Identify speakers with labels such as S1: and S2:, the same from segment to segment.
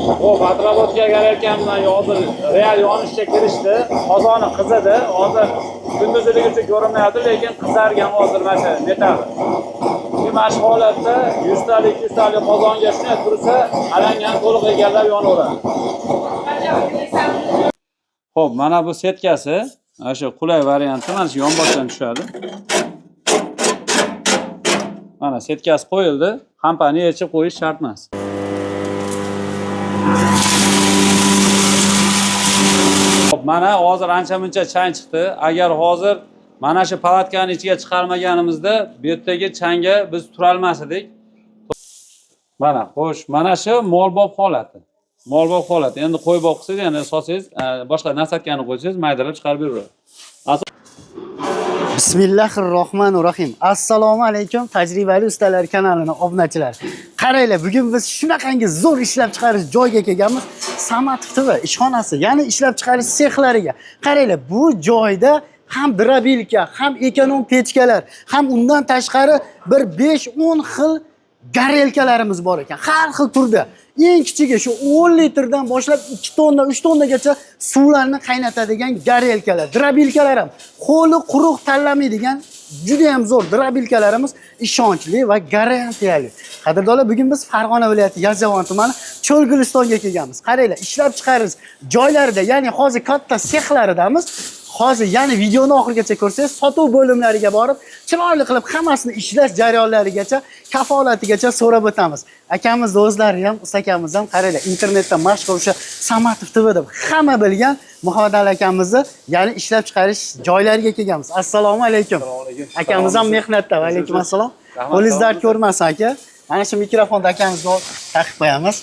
S1: Xo'p, atrofga kelayotganimdan hozir real yonishga kirishdi. Qozoni qizidi. Hozir kunduzligicha ko'rinmayapti, lekin qizargan hozir mana shu metal. Mana shu holatda 100 talik 200 talik qozonga shunday tursa, alangani to'liq egallab yonaveradi. Xo'p, mana bu setkasi, mana shu qulay varianti, mana shu yonboshdan tushadi. Mana setkasi qo'yildi. Kompaniya yechib qo'yish shart emas. Mana hozir ancha-muncha chang chiqdi. Agar hozir mana shu palatkani ichiga chiqarmaganimizda, bu yerdagi changga biz tura olmas edik. Mana, xo'sh, mana shu molbob holati. Molbob holati. Endi qo'y boqsangiz, ya'ni solsangiz, boshqa nasatkani qo'ysangiz, maydalab chiqarib beraveradi.
S2: Bismillahirrohmanirrohim. Assalomu alaykum tajribali ustalar kanalining obunachilar. Qaranglar, bugun biz shunaqangi zo'r ishlab chiqarish joyiga kelganmiz. Samatov TV ishxonasi, ya'ni ishlab chiqarish sexlariga. Qaranglar, bu joyda ham drabilka, ham ekonom pechkalar, ham undan tashqari bir 5-10 xil garelkalarimiz bor ekan. Har xil turda. Eng kichigi shu 10 litrdan boshlab 2 tonna, 3 tonnagacha suvlarni qaynatadigan garelkalar, drabilkalar ham qo'li quruq tanlamaydigan juda ham zo'r drabilkalarimiz ishonchli va garantiyali. Qadrdonlar, bugun biz Farg'ona viloyati Yozyovon tumani Cho'lgulistonga kelganmiz. Qaranglar, ishlab chiqarish joylarida, ya'ni hozir katta sexlaridamiz. Hozir yana videoni oxirigacha ko'rsangiz, sotuv bo'limlariga borib, chiroyli qilib hammasini ishlash jarayonlarigacha, kafolatigacha so'rab o'tamiz. Akamiz o'zlari ham, ustakamiz ham qaranglar, internetda mashhur o'sha Samatov TV deb hamma bilgan Muhammad Ali akamizni, ya'ni ishlab chiqarish joylariga kelganmiz. Assalomu alaykum. Akamiz ham mehnatda. Va alaykum assalom. Qo'lingiz dard ko'rmasin aka. Mana shu mikrofonni akamizni taqib qo'yamiz.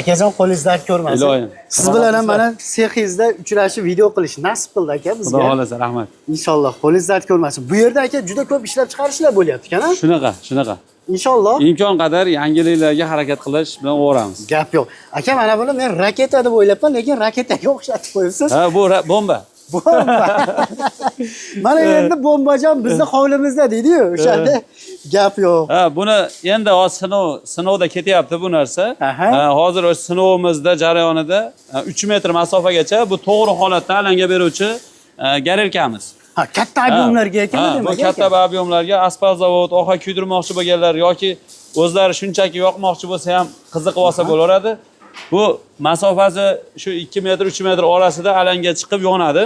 S2: Akajon, qo'lingiz dard ko'rmasin. Siz bilan ham mana sexingizda uchrashib video qilish nasib qildi aka bizga.
S1: Xudo xolasa, rahmat.
S2: Inshaalloh qo'lingiz dard ko'rmasin. Bu yerda aka juda ko'p ishlab chiqarishlar bo'lyapti ekan-a?
S1: Shunaqa.
S2: Inshaalloh
S1: imkon qadar yangiliklarga harakat qilish bilan o'ramiz.
S2: Gap yo'q. Aka, mana buni men raketa deb o'ylabman, lekin raketaga o'xshatib qo'yibsiz.
S1: Ha, bu bomba.
S2: Bomba. Mana endi bombajon bizning hovlimizda deydi-yu, o'shanda gap yo'q.
S1: Ha, buni endi sinovda ketyapti bu narsa. Hozir o'sha sinovimizda jarayonida 3 metr masofagacha bu to'g'ri holatda alanga beruvchi garelkamiz.
S2: Ha, katta obyemlarga ekan demak.
S1: Bu katta obyemlarga asfalt zavod, oqa kuydirmoqchi bo'lganlar yoki o'zlari shunchaki yoqmoqchi bo'lsa ham qiziqib olsa bo'laveradi. Bu masofasi shu 2 metr 3 metr orasida alanga chiqib yonadi.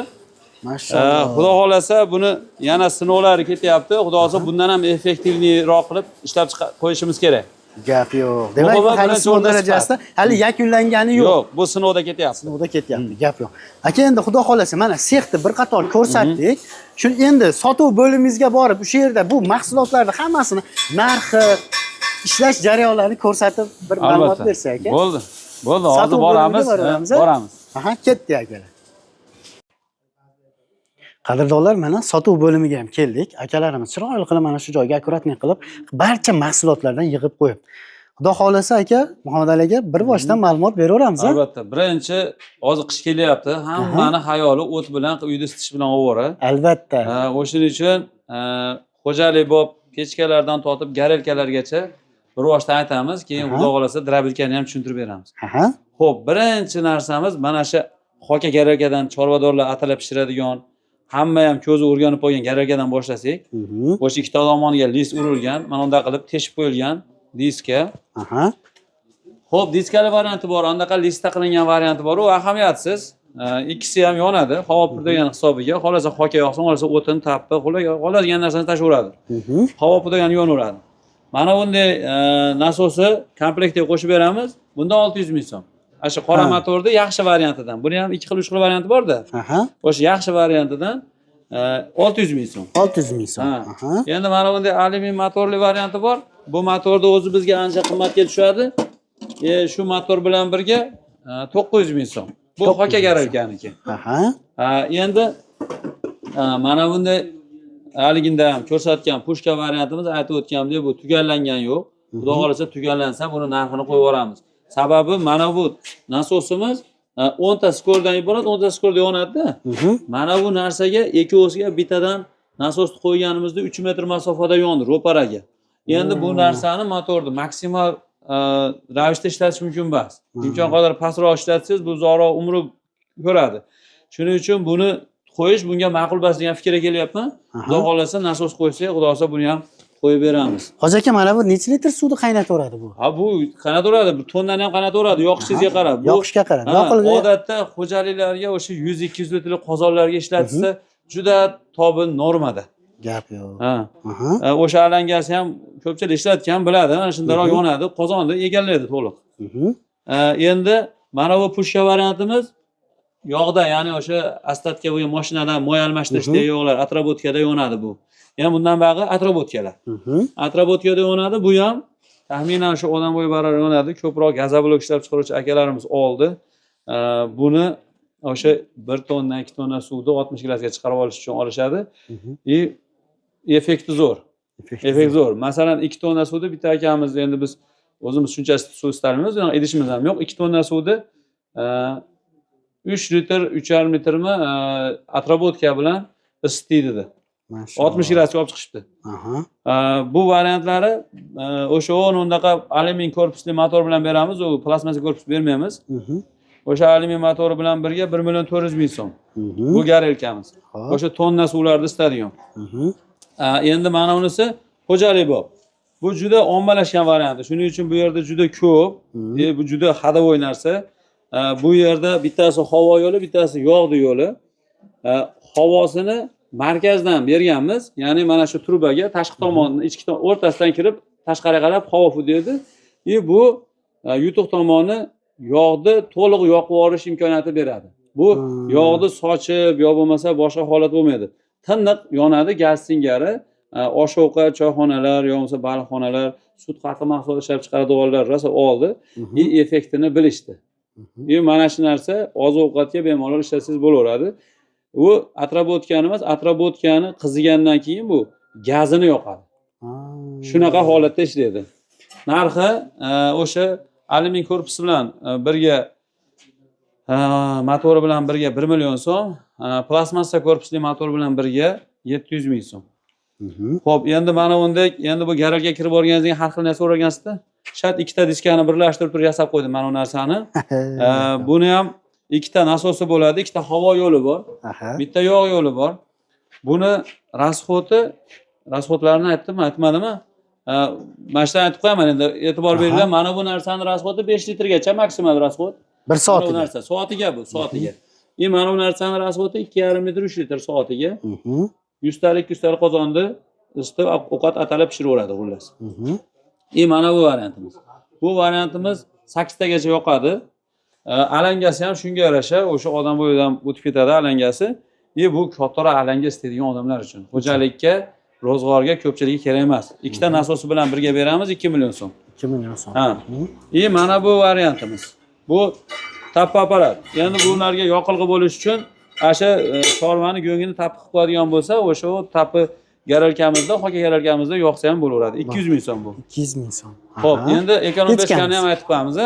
S2: Maşallah.
S1: Xudo xolasa buni yana sinovlari ketyapti. Xudo xolasa bundan ham effektivliroq qilib ishlab qo'yishimiz kerak.
S2: Gap yo'q. Demak, hali sinov darajasida hali yakunlangani yo'q.
S1: Yo'q, bu sinovda ketyapti.
S2: Sinovda ketyapti, gap yo'q. Aka, endi xudo xolasa mana sexni bir qator ko'rsatdik. Shuni endi sotuv bo'limimizga borib, o'sha yerda bu mahsulotlarning hammasini narxi, ishlash jarayonlarini ko'rsatib bir ma'lumot bersak aka.
S1: Bo'ldi. Hozir boramiz. Aha, ketdi akalar.
S2: Qadrdonlar, mana sotuv bo'limiga ham keldik. Akalarimiz chiroyli qilib mana shu joyga akkuratlik qilib, barcha mahsulotlardan yig'ib qo'yib. Xudo xolasa aka, Muhammad Ali aka bir boshdan ma'lumot beraveramiz.
S1: Albatta. Birinchi, hozir qish kelyapti. Hammani xayoli o't bilan, uyda isitish bilan ovora.
S2: Albatta.
S1: O'shuning uchun xo'jalik bob pechkalardan tortib garelkalargacha bir boshdan aytamiz, keyin xudo xolasa drabilkani ham tushuntirib beramiz. Xo'p, birinchi narsamiz mana shu hoka garelkadan chorvadorlar atalab pishiradigan, hamma ham ko'zi o'rganib qolgan garelkadan boshlasak. O'sha ikkita tomoniga list urilgan, mana unda qilib teshib qo'yilgan diska. Xo'p, diskali varianti bor, anaqa listda qilingan varianti bor. U ahamiyatsiz. Ikkisi ham yonadi, havo purdagan hisobiga. Xolasa hoka yoqsin, xolasa o'tin, tappi, qoladigan narsani tashaveradi. Havo purdagan yonaveradi. Mana bunday nasosi komplektga qo'shib beramiz. Bunda 600 ming so'm. O'sha qora motorda yaxshi variantidan. Buni ham 2 xil 3 xil varianti bor-da. O'sha yaxshi variantidan 600 ming so'm.
S2: 600 ming so'm.
S1: Endi mana bunday alyumin motorli varianti bor. Bu motorda o'zi bizga ancha qimmatga tushadi. Shu motor bilan birga 900 ming so'm. Bu hoka garelkaniki. Endi mana bunday haliginda ham ko'rsatgan pushka variantimiz aytib o'tganimdek, bu tugallangan yo'q. Xudo xolasa tugallansa buni narxini qo'yib yuboramiz. Sababi mana bu nasosimiz 10 ta skordan iborat, 10 ta skorda yonadi-da. Mana bu narsaga ikkovsiga bittadan nasosni qo'yganimizda 3 metr masofada yondi ro'paraga. Endi bu narsani motorni maksimal ravishda ishlatish mumkin emas. Imkon qadar pastroq ishlatsangiz, bu uzoqroq umri ko'radi. Shuning uchun buni qo'yish bunga ma'qul emas degan fikrga kelyapman. Xudo xolasa nasos qo'ysak, xudo xolasa buni ham qo'yib beramiz.
S2: Hoji aka, mana bu necha litr suvni qaynataveradi bu?
S1: Ha, bu qaynataveradi, bir tondan ham qaynataveradi, yoqishingizga qarab.
S2: Yoqishga qarab. Yoqilg'i
S1: odatda xo'jaliklarga o'sha 100-200 litrlik qozonlarga ishlatsa, juda tobi normada.
S2: Gap yo'q.
S1: Ha. O'sha alangasi ham ko'pchilik ishlatgan biladi, mana shundaroq yonadi, qozonni egallaydi to'liq. Endi mana bu pushka variantimiz yog'da, ya'ni o'sha ostatga bo'lgan mashinadan moy almashtirishdagi yog'lar, atrobotkada yonadi bu. Yana bundan bag'i atrobotkalar. Atrobotkada yonadi, bu ham taxminan shu odam bo'yi barar yonadi. Ko'proq gazoblok ishlab chiqaruvchi akalarimiz oldi. Buni o'sha 1 tonna, 2 tonna suvni 60 gradusga chiqarib olish uchun olishadi. Effekti zo'r. Effekt zo'r. Masalan, 2 tonna suvni bitta akamiz, endi biz o'zimiz shuncha suv istalmaymiz, idishimiz ham yo'q. 2 tonna suvni 3 litr, 3,5 litrmi atrobotka bilan isitdi dedi. 60 gradusga olib chiqishdi. Bu variantlari o'sha o'ndaqa alyumin korpusli motor bilan beramiz, u plastmassa korpus bermaymiz. O'sha alyumin motori bilan birga 1 million 400 ming so'm. Bu garelkamiz. O'sha tonna suvlarni istadigan. Endi mana unisi xo'jalik bor. Bu juda ommalashgan varianti. Shuning uchun bu yerda juda ko'p, bu juda hadovoy narsa. Bu yerda bittasi havo yo'li, bittasi yog'di yo'li. Havosini markazdan berganmiz, ya'ni mana shu trubaga tashqi tomonni, ichki tomon o'rtasidan kirib, tashqariga qarab havo hududi. Bu yutuq tomoni yog'ni to'liq yoqib yuborish imkoniyati beradi. Bu yog'ni sochib yo bo'lmasa boshqa holat bo'lmaydi. Tiniq yonadi, gaz singari, osh-ovqat, choyxonalar yo bo'lmasa baliqxonalar, sut qatiq mahsulot ishlab chiqaradiganlar rosa oldi, effektini bilishdi. Mana shu narsa oziq-ovqatga bemalol ishlatsangiz bo'laveradi. U atrobotkani emas, atrobotkani qizigandan keyin bu gazini yoqadi. Shunaqa holatda ishlaydi. Narxi o'sha alyumin korpusi bilan birga motori bilan birga 1 million so'm, plastmassa korpusli motor bilan birga 700 ming so'm. Xo'p, endi mana undek, endi bu garajga kirib borganingizda har xil narsa o'ragansizda, shart ikkita diskani birlashtirib turib yasab qo'ydim mana bu narsani. Buni ham ikkita nasosi bo'ladi, ikkita havo yo'li bor, bitta yog' yo'li bor. Buni rasxodlarini aytmadimmi? Mana shuni aytib qo'yaman, endi e'tibor beringlar. Mana bu narsani rasxodi 5 litrgacha maksimal rasxod.
S2: 1 soatiga.
S1: Bu narsa soatiga bu, soatiga. Mana bu narsani rasxodi 2,5 litr, 3 litr soatiga. 100 talik qozonni isitib ovqat atalab pishiraveradi xullas. Mana bu variantimiz. Bu variantimiz 8 tagacha yoqadi. Alangasi ham shunga yarasha o'sha odam bo'yidan o'tib ketadi alangasi. Bu kattaroq alanga istaydigan odamlar uchun. Xo'jalikka, ro'zg'orga ko'pchilikka kerak emas. Ikkita nasosi bilan birga beramiz 2 million so'm.
S2: 2 million so'm.
S1: Mana bu variantimiz. Bu tappa apparat. Endi bularga yoqilg'i bo'lish uchun o'sha chorvani go'ngini tappi qilib qo'yadigan bo'lsa, o'sha tappi garalkamizda, hoka garalkamizda yoqsa ham bo'laveradi. 200 ming so'm bu.
S2: 200 ming so'm.
S1: Xo'p, endi ekonom pechkani ham aytib qo'yamiz,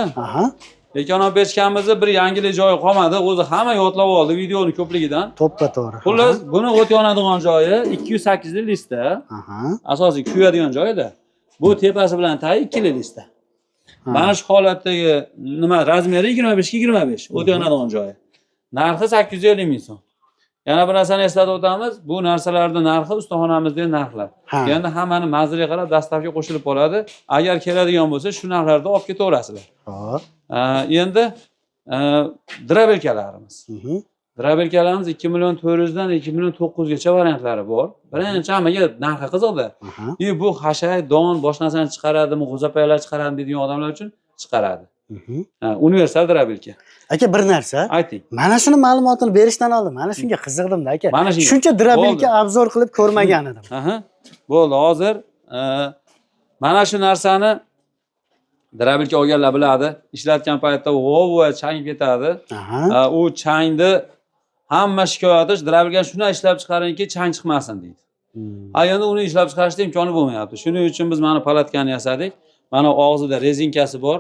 S1: Ekonom pechkamizda bir yangilik joyi qolmadi. O'zi hamma yodlab oldi videoni ko'pligidan.
S2: To'ppa-to'g'ri.
S1: Xullas, buni o't yonadigan joyi 208 lista. Asosiy kuyadigan joyida. Bu tepasi bilan tay 2 lista. Mana shu holatdagi razmeri 25 ga 25, o't yonadigan joyi. Narxi 850 ming so'm. Yana bir narsani eslatib o'tamiz, bu narsalarning narxi ustaxonamizdagi narxlar. Endi hammani manziliga qarab dastavga qo'shilib qoladi. Agar keladigan bo'lsa, shu narxlarda olib ketaverasizlar. Endi drabelkalarimiz. Drabelkalarimiz 2 million 400 dan 2 million 900 gacha variantlari bor. Birinchi hammaga narxi qiziqdi. Bu hashay, don, boshqa narsani chiqaradimi, g'o'zapaylar chiqaradimi deydigan odamlar uchun chiqaradi. Universal drabelka.
S2: Aka, bir narsa.
S1: Ayting.
S2: Mana shuni ma'lumotini berishdan oldin, mana shunga qiziqdim-da aka. Shuncha drabelka obzor qilib ko'rmagan edim.
S1: Bo'ldi, hozir mana shu narsani drabelka olganlar biladi. Ishlatgan paytda g'ov chang ketadi. U changni hamma shikoyati drabelkani shunday ishlab chiqaringki, chang chiqmasin deydi. Endi uni ishlab chiqarishda imkoni bo'lmayapti. Shuning uchun biz mana palatkani yasadik. Mana og'zida rezinkasi bor.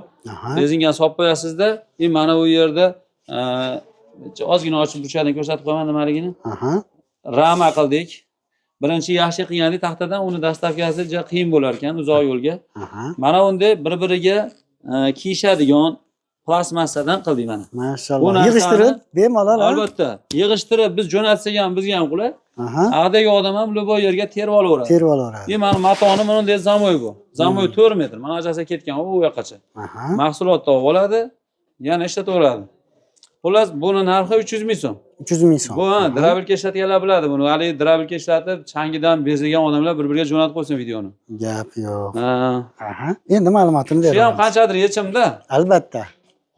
S1: Rezinkani solib qo'yasizda, mana bu yerda ozgina ochib turishadini ko'rsatib qo'yaman nimaligini. Rama qildik. Birinchi yaxshi qilgandik taxtadan, uni dastavkasi juda qiyin bo'lar ekan uzoq yo'lga. Mana unda bir-biriga kiyishadigan plastmassadan qildik mana. Bu
S2: Maşallah.
S1: narsani-
S2: Yig'ishtirib, bemalol. ha?
S1: Albatta, yig'ishtirib biz jo'natsak ham bizga ham qulay.
S2: Aha.
S1: Adagi odam ham любой yerga terib olaveradi.
S2: Terib olaveradi.
S1: Mana matoni bunday zamoy bu. Zamoy 4 metr. Mana ajasa ketgan u yoqqacha.
S2: Aha.
S1: Mahsulot topib oladi, yana ishlataveradi. Xullas, buni narxi 300 ming so'm.
S2: 300 ming so'm.
S1: Bu drabilka ishlatganlar biladi buni. Hali drabilka ishlatib, changidan bezigan odamlar bir-biriga jo'natib qo'ysin videoni.
S2: Gap yo'q.
S1: Ha.
S2: Aha. Endi ma'lumotini
S1: Shu ham
S2: beraman.
S1: qanchadir yechimda.
S2: Albatta.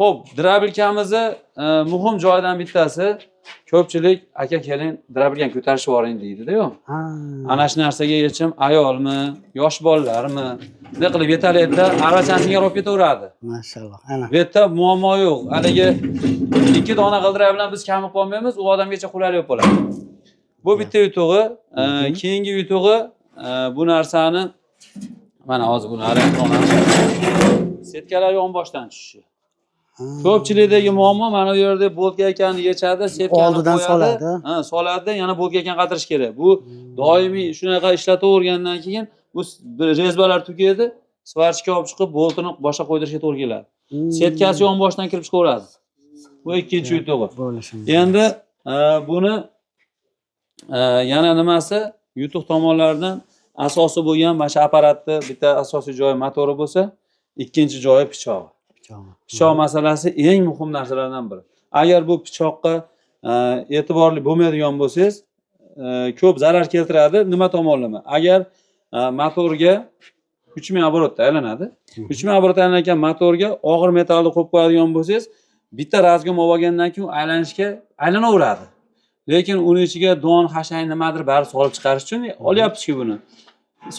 S1: Xo'p, drabilkamizni muhim joyidan bittasi ko'pchilik aka keling drabilkani ko'tarishib yuboring deydi-da-yu.
S2: Ha.
S1: Ana shu narsaga yechim ayolmi, yosh bolalarmi, bunday qilib yetalayda aravachanisini olib ketaveradi.
S2: Maşallah. Ana.
S1: Bu yerda muammo yo'q. Haligi 2 dona g'ildirak bilan biz kamib qolmaymiz, u odamgacha qulaylik bo'ladi. Bu bitta yutug'i, keyingi yutug'i bu narsani mana hozir buni araqonamiz. Setkalar yonboshdan tushishi. Ko'pchilikdagi muammo mana bu yerda boltka ekanini yechadi, setkani
S2: Oldidan soladi.
S1: Ha, soladi, yana boltka ekan qatirish kerak. Bu doimiy shunaqa ishlatavergandan keyin bu rezbalar tugaydi, svarchka olib chiqib boltini boshqa qo'ydirishga to'g'ri keladi. Setkasi yonboshdan kirib chiqaveradi. Bu ikkinchi yutug'i.
S2: Bo'lishi.
S1: Endi buni yana nimasi yutuq tomonlaridan asosi bo'lgan mana shu apparatni bitta asosiy joyi motori bo'lsa, ikkinchi joyi pichog'i. Pichoq masalasi eng muhim narsalardan biri. Agar bu pichoqqa e'tiborli bo'lmaydigan bo'lsangiz, ko'p zarar keltiradi. Nima tomonlama? Agar motorga 3000 obrotda aylanadi. 3000 obrotda aylangan motorga og'ir metalni qo'yib qo'yadigan bo'lsangiz, bitta razgom olgandan keyin aylanishga aylanaveradi. Lekin uni ichiga don, hashang nimadir bari solib chiqarish uchun olyapsiz-ku buni.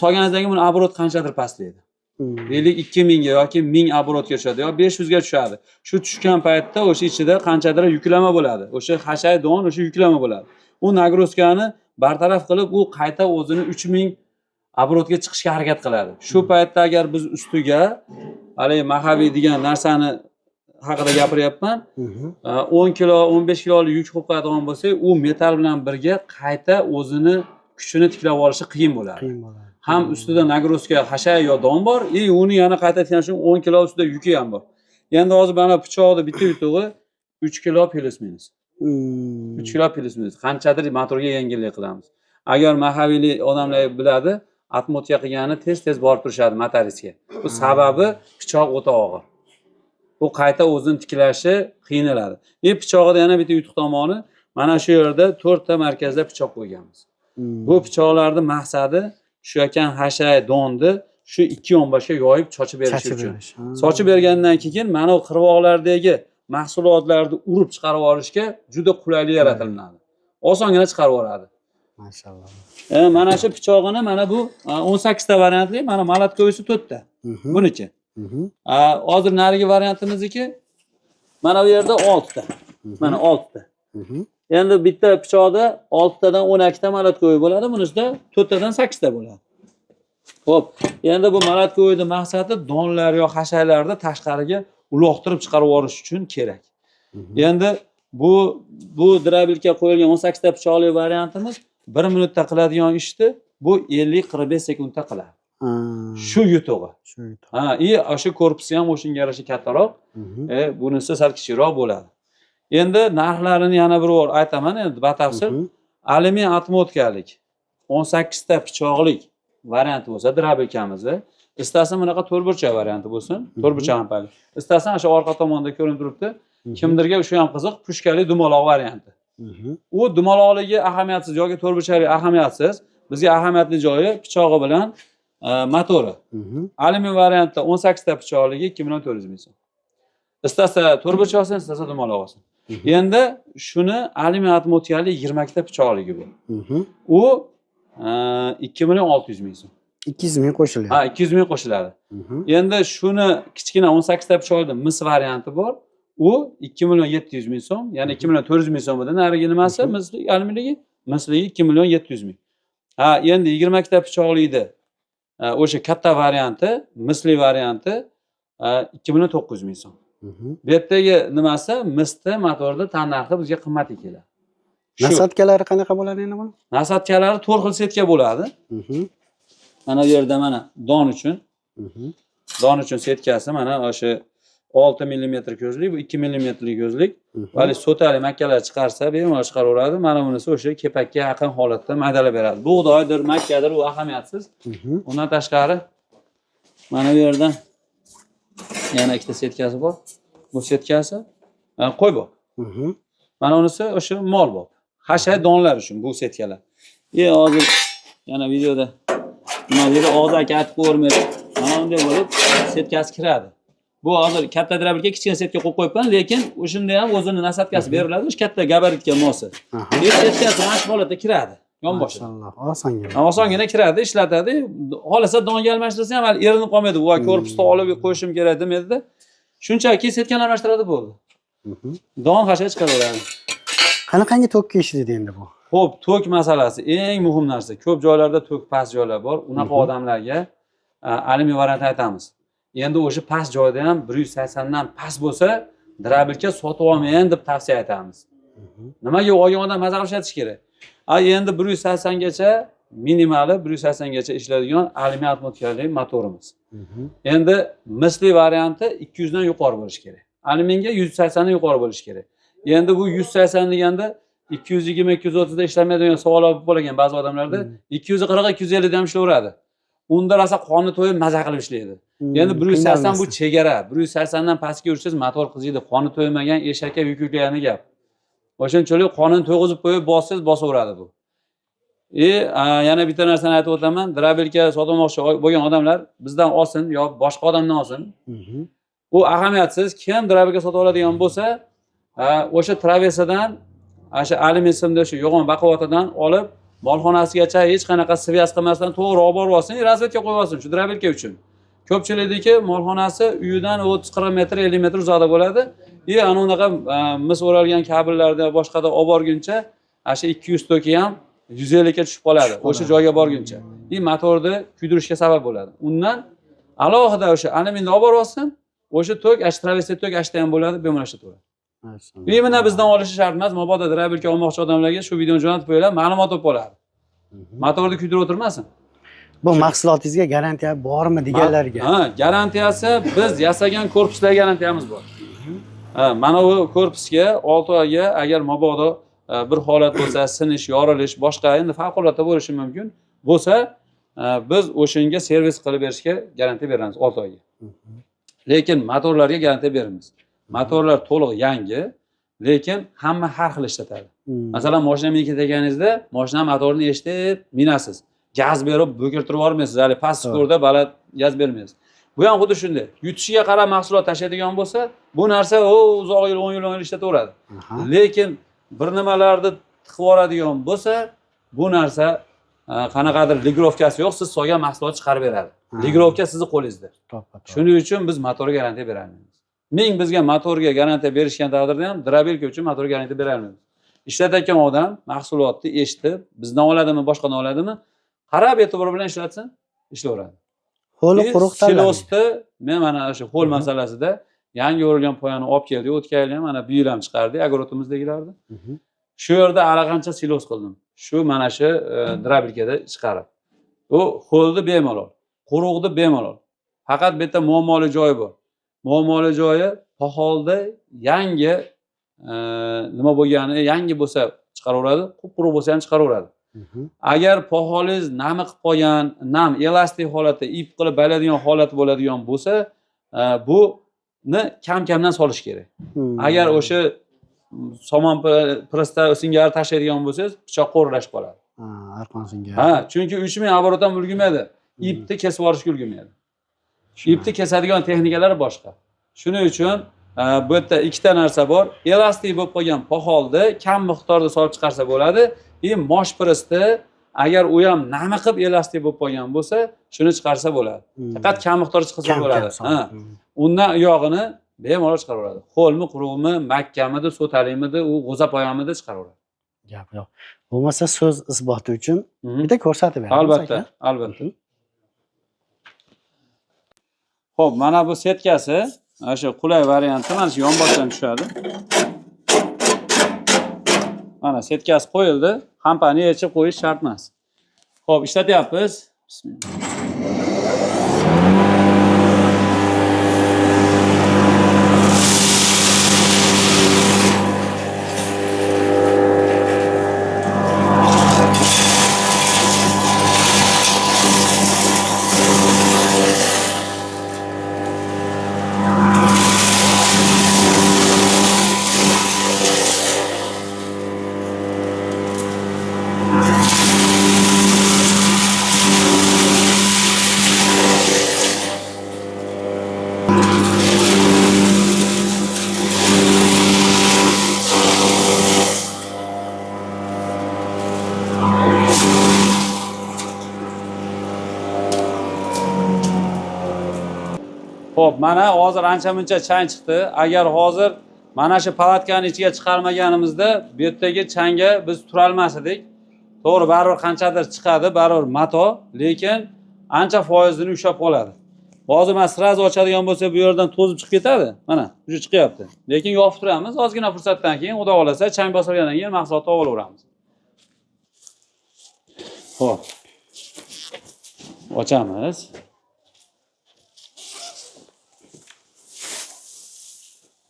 S1: Solganingizdan keyin buni obrot qanchadir pastlaydi. Deylik 2000 ga yoki 1000 obrotga tushadi yo 500 ga tushadi. Shu tushgan paytda o'sha ichida qanchadir yuklama bo'ladi. O'sha hashay don o'sha yuklama bo'ladi. U nagrozkani bartaraf qilib, u qayta o'zini 3000 obrotga chiqishga harakat qiladi. Shu paytda agar biz ustiga hali mahaviy degan narsani haqida gapiryapman. 10 kilo, 15 kilolik yuk qo'yib qo'yadigan bo'lsak, u metal bilan birga qayta o'zini kuchini tiklab olishi qiyin bo'ladi. Ham ustida nagrozka hashay yo don bor, uni yana qayta tiklash uchun 10 kilo ustida yuki ham bor. Endi hozir mana pichoqni bitta yutug'i 3 kilo plus minus. 3 kilo plus minus. Qanchadir motorga yengillik qilamiz. Agar mahaviylik odamlar biladi, atmotga qilgani tez-tez borib turishadi motorisga. Bu sababi pichoq o'ta og'ir. Bu qayta o'zini tiklashi qiynaladi. Pichog'ida yana bitta yutuq tomoni, mana shu yerda 4 ta markazda pichoq qo'yganmiz. Bu pichoqlarning maqsadi shu ekan hashay donni shu ikki yonboshga yoyib chochib berish uchun. Sochib bergandan keyin mana bu qirg'oqlardagi mahsulotlarni urib chiqarib olishga juda qulaylik yaratiladi. Osongina chiqarib oladi. Maşallah. Mana shu pichog'ini mana bu 18 ta variantli, mana malatkoyisi 4 ta. Buniki. Hozir narigi variantimizniki mana bu yerda 6 ta. Mana 6 ta. Endi bitta pichoqda 6 tadan 12 ta malatkoy bo'ladi, bunisida 4 tadan 8 ta bo'ladi. Xo'p, endi bu malatkoyning maqsadi donlar yo hashaylarni tashqariga uloqtirib chiqarib yuborish uchun kerak. Endi bu drabilka qo'yilgan 18 ta pichoqli variantimiz 1 minutda qiladigan ishni bu 50-45 sekundda qiladi. Shu yutug'i. O'sha korpusi ham o'shunga yarasha kattaroq, bunisi sal kichikroq bo'ladi. Endi narxlarini yana bir bor aytaman endi batafsil. Alyumin atmotkalik 18 ta pichoqlik varianti bo'lsa drabilkamizni, istasa bunaqa to'rtburchak varianti bo'lsin, to'rtburchak ampali. Istasa o'sha orqa tomonda ko'rinib turibdi. Kimdirga shu ham qiziq, pushkali dumaloq varianti. U dumaloqligi ahamiyatsiz yoki to'rtburchaklik ahamiyatsiz. Bizga ahamiyatli joyi pichog'i bilan motori. Alyumin variantda 18 ta pichoqligi 2.400 ming so'm. Istasa to'rtburchak olsin, istasa dumaloq olsin. Endi shuni alyumin atmotkali 22 ta pichoqligi bu. U 2.600 ming so'm. 200 ming qo'shiladi. 200 ming qo'shiladi. Endi shuni kichkina 18 ta pichoqli mis varianti bor. U 2.700 ming so'm, ya'ni 2.400 ming so'm edi. Narigi nimasi? Misli alyuminligi, misligi 2.700 ming. Endi 22 ta pichoqlida o'sha katta varianti, misli varianti 2.900 ming so'm. Bu yerdagi nimasi? Misli motorda tan narxi bizga qimmat keladi.
S2: Nasatkalari qanaqa bo'ladi endi buni?
S1: Nasatkalari 4 xil setka bo'ladi. Mana bu yerda mana don uchun. Don uchun setkasi mana o'sha 6 mm ko'zlik, bu 2 mm ko'zlik. Vali sotali makkalar chiqarsa, bemalol chiqaraveradi. Mana bunisi o'sha kepakka yaqin holatda maydalab beradi. Bug'doydir, makkadir, u ahamiyatsiz. Undan tashqari mana bu yerda yana ikkita setkasi bor. Bu setkasi qo'y bor. Mana unisi o'sha mol bor. Hashay donlar uchun bu setkalar. Hozir yana videoda nima deydi, og'iz aka aytib ko'rmaydi. Mana bunday bo'lib setkasi kiradi. Bu hozir katta drabilga kichkina setka qo'yib qo'yibman, lekin o'shunda ham o'zini nasatkasi beriladi, o'sha katta gabaritga mosi. Bu setkasi mana shu holatda kiradi. Yonboshi.
S2: Maşallah, osongina.
S1: Osongina kiradi, ishlatadi. Xohlasa donga almashtirsa ham hali erinib qolmaydi. Voy, korpusni olib qo'yishim kerak demaydi-da. Shunchaki setkani almashtiradi bo'ldi. Don hashay chiqaraveradi.
S2: Qanaqangi tokka ishlaydi endi bu?
S1: Xo'p, tok masalasi eng muhim narsa. Ko'p joylarda tok past joylar bor. Unaqa odamlarga alyumin variant aytamiz. Endi o'sha past joyda ham 180 dan past bo'lsa, drabilka sotib olmayman deb tavsiya aytamiz. Nimaga olgan odam maza qilib ishlatish kerak? Endi 180 gacha minimali 180 gacha ishlaydigan alyumin atmosferali motorimiz. Endi misli varianti 200 dan yuqori bo'lishi kerak. Alyuminga 180 dan yuqori bo'lishi kerak. Endi bu 180 deganda 220-230 da ishlamaydigan savollar bo'lgan ba'zi odamlarda 240-250 da ham ishlayveradi. Unda rosa qoni to'yib maza qilib ishlaydi. Endi 180 bu chegara. 180 dan pastga yursangiz motor qiziydi. Qoni to'ymagan eshakka yuk yuklagani gap. O'shunchalik qonini to'g'izib qo'yib bossangiz bosaveradi bu. Yana bitta narsani aytib o'taman. Drabilka sotmoqchi bo'lgan odamlar bizdan olsin yo boshqa odamdan olsin. U ahamiyatsiz. Kim drabilka sotib oladigan bo'lsa, o'sha traversadan, o'sha alyumin simda shu yo'g'on baquvvatidan olib molxonasigacha hech qanaqa svязь qilmasdan to'g'ri olib borib olsin, razvedka qo'yib olsin shu drabilka uchun. Ko'pchilikniki molxonasi uyidan 30-40 metr, 50 metr uzoqda bo'ladi. Ana unaqa mis o'ralgan kabellarda boshqada olib borguncha, o'sha 200 toki ham 150 ga tushib qoladi. O'sha joyga borguncha. Motorni kuydirishga sabab bo'ladi. Undan alohida o'sha alyuminni olib borib olsin, o'sha tok, traversa tok ashda ham bo'ladi, bemalol ishlataveradi. Mana bizdan olishi shart emas. Mabodo drabilka olmoqchi odamlarga shu videoni jo'natib qo'yinglar, ma'lumot olib oladi. Motorni kuydirib o'tirmasin.
S2: Bu mahsulotingizga garantiya bormi deganlarga?
S1: Garantiyasi biz yasagan korpuslarga garantiyamiz bor. Mana bu korpusga 6 oyga agar mabodo bir holat bo'lsa, sinish, yorilish, boshqa endi favqulodda bo'lishi mumkin bo'lsa, biz o'shanga servis qilib berishga garantiya beramiz 6 oyga. Lekin motorlarga garantiya beramiz. Motorlar to'liq yangi, lekin hamma har xil ishlatadi. Masalan, mashina minib ketganingizda, mashina motorini eshitib minasiz. Gaz berib bo'kirtirib olmaysiz, hali past skorda baland gaz bermaysiz. Bu ham xuddi shunday. Yutishiga qarab mahsulot tashlaydigan bo'lsa, bu narsa uzoq yil, 10 yil ishlataveradi. Lekin bir nimalarni tiqib oladigan bo'lsa, bu narsa qanaqadir ligrovkasi yo'q, siz solgan mahsulot chiqarib beradi. Ligrovka sizning qo'lingizda. Shuning uchun biz motorga garantiya beramiz. Ming bizga motorga garantiya berishgan taqdirda ham drabilka uchun motorga garantiya bera olmaymiz. Ishlatayotgan odam mahsulotni eshitib, bizdan oladimi, boshqadan oladimi, qarab e'tibor bilan ishlatsin, ishlayveradi.
S2: Ho'l quruq
S1: silosni men mana o'sha ho'l masalasida yangi o'rilgan poyani olib keldik, o'tgan yil ham mana bu yil ham chiqardik, agrotimizdagilarni. Shu yerda allaqancha silos qildim. Shu mana shu drabilkada chiqarib. U ho'lni bemalol, quruqni bemalol. Faqat bu yerda muammoli joyi bor. Muammoli joyi poholda yangi nima bo'lgani, yangi bo'lsa chiqaraveradi, quruq bo'lsa ham chiqaraveradi. Agar poholingiz nami qilib qolgan, nam elastik holatda ip qilib bayladigan holat bo'ladigan bo'lsa, buni kam-kamdan solish kerak. Agar o'sha somon presta singari tashlaydigan bo'lsangiz, pichoq qo'rlashib qoladi.
S2: Arqon singari.
S1: Chunki 3000 oborotdan ulgurmaydi. Ipni kesib olishga ulgurmaydi. Ipni kesadigan texnikalar boshqa. Shuning uchun bu yerda ikkita narsa bor. Elastik bo'lib qolgan poholni kam miqdorda solib chiqarsa bo'ladi. Mosh presti agar u ham nami qilib elastik bo'lib qolgan bo'lsa, shuni chiqarsa bo'ladi. Faqat kam miqdorda chiqarsa bo'ladi. Undan uyog'ini bemalol chiqaraveradi. Ho'lmi, quruqmi, makkamidi, so'talimidi, u g'o'zapoyamidi chiqaraveradi.
S2: Gap yo'q. Bo'lmasa so'z isboti uchun bitta ko'rsatib beramiz.
S1: Albatta, albatta. Xo'p, mana bu setkasi, o'sha qulay varianti, mana shu yonboshdan tushadi. Mana setkasi qo'yildi. Kompaniya yechib qo'yish shart emas. Xo'p, ishlatyapmiz. Bismillah. mana hozir ancha-muncha chang chiqdi. Agar hozir mana shu palatkani ichiga chiqarmaganimizda bu yerdagi changga biz tura olmas edik. To'g'ri, baribir qanchadir chiqadi, baribir mato, lekin ancha foizini ushlab qoladi. Hozir men sirazi ochadigan bo'lsa, bu yerdan to'zib chiqib ketadi. Mana, shu chiqyapti. Lekin yopib turamiz. Ozgina fursatdan keyin, xudo xolasa, chang bosilgandan keyin mahsulotni olaveramiz. Xo'p. Ochamiz.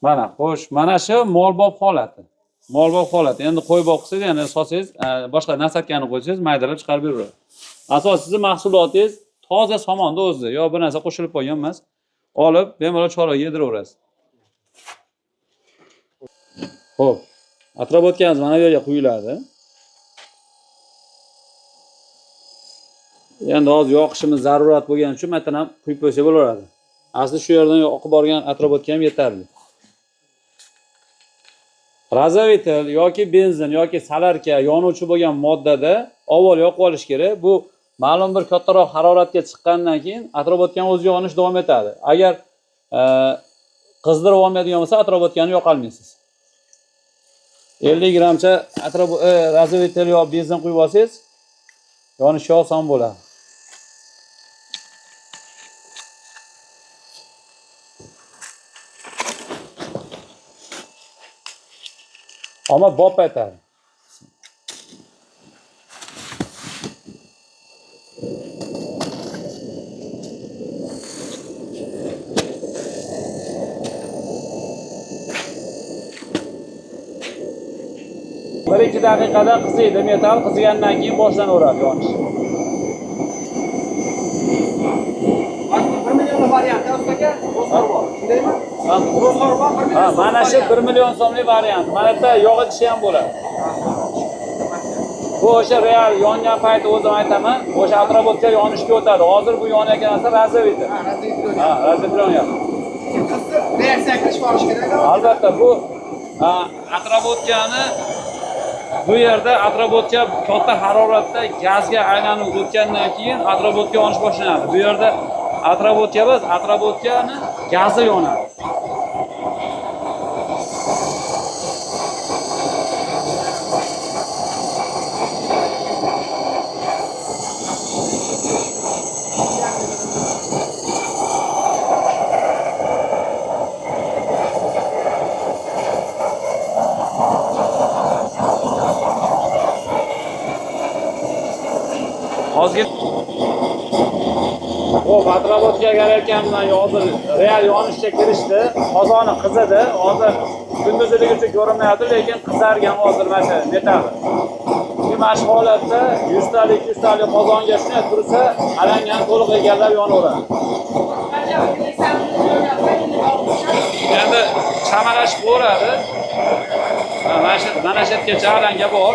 S1: Mana, xo'sh, mana shu molbob holati. Molbob holati. Endi qo'y boqsangiz, ya'ni solsangiz, boshqa nasatkani qo'ysangiz, maydalab chiqarib beradi. Asosiysi mahsulotingiz toza somonni o'zi, yo bir narsa qo'shilib qo'ygan emas. Olib, bemalol chorvaga yediraverasiz. Xo'p, atrobotkanimiz mana bu yerga quyiladi. Endi hozir yoqishimiz zarurat bo'lgani uchun men ham quyib qo'ysa bo'laveradi. Asli shu yerdan oqib borgan atrobotga ham yetarli. Razovitel yoki benzin yoki salarka yonuvchi bo'lgan moddada avval yoqib olish kerak. Bu ma'lum bir kattaroq haroratga chiqqandan keyin atrobotkan o'zi yonish davom etadi. Agar qizdirib olmaydigan bo'lsa atrobotkani yoqa olmaysiz. 50 grammcha razovitel yo benzin quyib olsangiz yonishi oson bo'ladi. Ama bop aytadi. Bir 2 daqiqada qiziydi, metal qizigandan keyin boshlanaveradi yonish.
S3: 1 million varianti ustiga ro'zg'or bor. Shundaymi? Ro'zg'or bor 1 million.
S1: Mana shu 1 million so'mlik variant. Mana bu yerda yog' ichishi ham bo'ladi. Bu o'sha real yongan payti o'zim aytaman, o'sha atrobotka yonishga o'tadi. Hozir bu yonayotgan narsa razovitel.
S3: Ha, razovitel.
S1: Ha, razovitel yonyapti.
S3: Qizib reaksiya qilish borish kerak.
S1: Albatta bu atrobotkani bu yerda atrobotka katta haroratda gazga aylanib o'tgandan keyin atrobotka yonish boshlanadi. Bu yerda atrobotka emas, atrobotkani gazi yonadi. Hozir Xo'p, atrobotga kelayotganimdan hozir real yonishga kirishdi. Qozoni qizidi. Hozir kunduziligicha ko'rinmayapti, lekin qizargan hozir mana metal. Mana shu holatda 100 talik 200 talik qozonga shunday tursa, alangani to'liq egallab yonaveradi. Endi chamalashib qo'yadi. Mana shu yergacha alanga bor.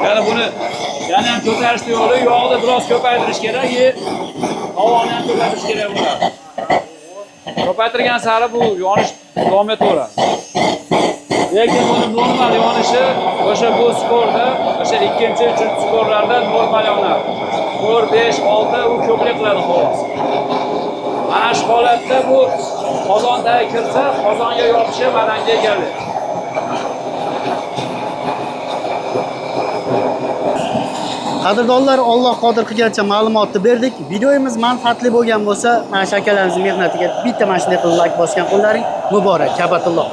S1: Ya'ni buni yana ham ko'tarishni yo'li yog'ni biroz ko'paytirish kerak, havoni ham ko'paytirish kerak bo'ladi. Ko'paytirgan sari bu yonish davom etaveradi. Lekin buni normal yonishi o'sha bu skorda, o'sha 2-3 skorlarda normal yonadi. 4, 5, 6 u ko'plik qiladi xolos. Mana shu holatda bu qozonga kirsa, qozonga yopishi badanga egallaydi.
S2: Qadrdonlar, Alloh qodir qilgancha ma'lumotni berdik. Videomiz manfaatli bo'lgan bo'lsa, mana shu akalarimiz mehnatiga bitta mana shunday qilib like bosgan qo'llaring muborak. Kabatulloh.